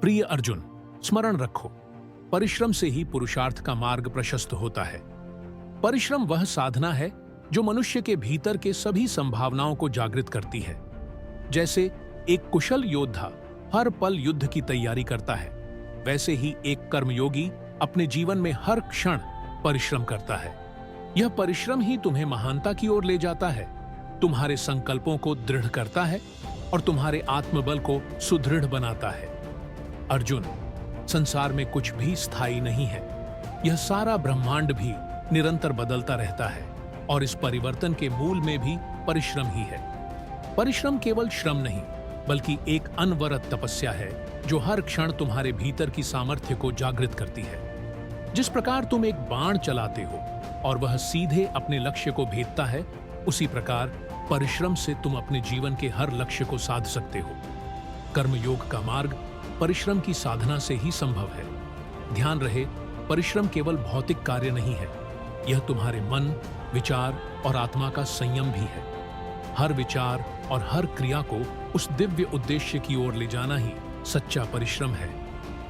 प्रिय अर्जुन, स्मरण रखो, परिश्रम से ही पुरुषार्थ का मार्ग प्रशस्त होता है। परिश्रम वह साधना है जो मनुष्य के भीतर के सभी संभावनाओं को जागृत करती है। जैसे एक कुशल योद्धा हर पल युद्ध की तैयारी करता है, वैसे ही एक कर्मयोगी अपने जीवन में हर क्षण परिश्रम करता है। यह परिश्रम ही तुम्हें महानता की ओर ले जाता है, तुम्हारे संकल्पों को दृढ़ करता है और तुम्हारे आत्मबल को सुदृढ़ बनाता है। अर्जुन, संसार में कुछ भी स्थायी नहीं है। यह सारा ब्रह्मांड भी निरंतर बदलता रहता है और इस परिवर्तन के मूल में भी परिश्रम ही है। परिश्रम केवल श्रम नहीं, बल्कि एक अनवरत तपस्या है जो हर क्षण तुम्हारे भीतर की सामर्थ्य को जागृत करती है। जिस प्रकार तुम एक बाण चलाते हो और वह सीधे अपने लक्ष्य को भेदता है, उसी प्रकार परिश्रम से तुम अपने जीवन के हर लक्ष्य को साध सकते हो। कर्मयोग का मार्ग परिश्रम की साधना से ही संभव है। ध्यान रहे, परिश्रम केवल भौतिक कार्य नहीं है, यह तुम्हारे मन, विचार और आत्मा का संयम भी है। हर विचार और हर क्रिया को उस दिव्य उद्देश्य की ओर ले जाना ही सच्चा परिश्रम है।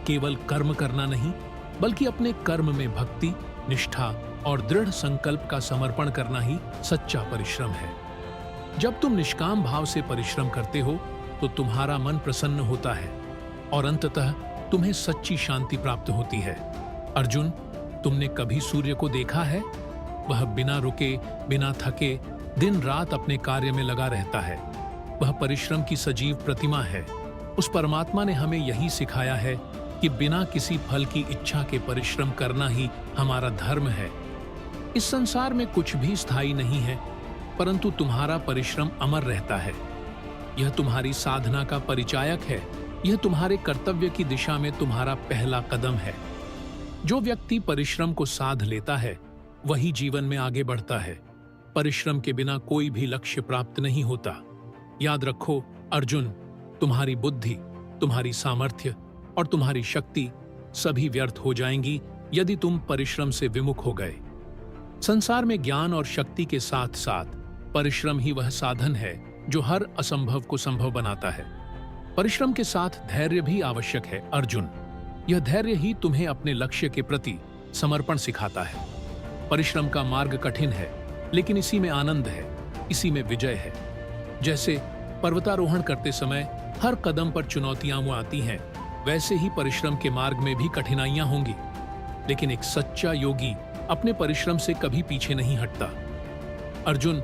केवल कर्म करना नहीं, बल्कि अपने कर्म में भक्ति, निष्ठा और दृढ़ संकल्प का समर्पण करना ही सच्चा परिश्रम है। जब तुम निष्काम भाव से परिश्रम करते हो तो तुम्हारा मन प्रसन्न होता है और अंततः तुम्हें सच्ची शांति प्राप्त होती है। अर्जुन, तुमने कभी सूर्य को देखा है? वह बिना रुके, बिना थके दिन रात अपने कार्य में लगा रहता है। वह परिश्रम की सजीव प्रतिमा है। उस परमात्मा ने हमें यही सिखाया है कि बिना किसी फल की इच्छा के परिश्रम करना ही हमारा धर्म है। इस संसार में कुछ भी स्थायी नहीं है, परंतु तुम्हारा परिश्रम अमर रहता है। यह तुम्हारी साधना का परिचायक है। यह तुम्हारे कर्तव्य की दिशा में तुम्हारा पहला कदम है। जो व्यक्ति परिश्रम को साध लेता है, वही जीवन में आगे बढ़ता है। परिश्रम के बिना कोई भी लक्ष्य प्राप्त नहीं होता। याद रखो अर्जुन, तुम्हारी बुद्धि, तुम्हारी सामर्थ्य और तुम्हारी शक्ति सभी व्यर्थ हो जाएंगी यदि तुम परिश्रम से विमुख हो गए। संसार में ज्ञान और शक्ति के साथ साथ परिश्रम ही वह साधन है जो हर असंभव को संभव बनाता है। परिश्रम के साथ धैर्य भी आवश्यक है अर्जुन। यह धैर्य ही तुम्हें अपने लक्ष्य के प्रति समर्पण सिखाता है। परिश्रम का मार्ग कठिन है, लेकिन इसी में आनंद है, इसी में विजय है। जैसे पर्वतारोहण करते समय हर कदम पर चुनौतियां आती हैं, वैसे ही परिश्रम के मार्ग में भी कठिनाइयां होंगी, लेकिन एक सच्चा योगी अपने परिश्रम से कभी पीछे नहीं हटता। अर्जुन,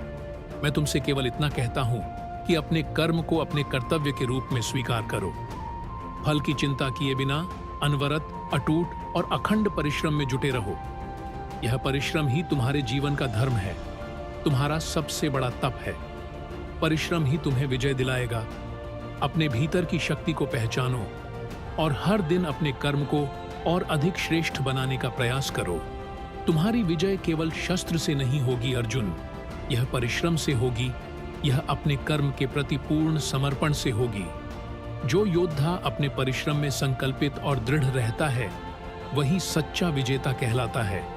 मैं तुमसे केवल इतना कहता हूं कि अपने कर्म को अपने कर्तव्य के रूप में स्वीकार करो। फल की चिंता किए बिना अनवरत, अटूट और अखंड परिश्रम में जुटे रहो। यह परिश्रम ही तुम्हारे जीवन का धर्म है, तुम्हारा सबसे बड़ा तप है। परिश्रम ही तुम्हें विजय दिलाएगा। अपने भीतर की शक्ति को पहचानो और हर दिन अपने कर्म को और अधिक श्रेष्ठ बनाने का प्रयास करो। तुम्हारी विजय केवल शस्त्र से नहीं होगी अर्जुन, यह परिश्रम से होगी। यह अपने कर्म के प्रति पूर्ण समर्पण से होगी। जो योद्धा अपने परिश्रम में संकल्पित और दृढ़ रहता है, वही सच्चा विजेता कहलाता है।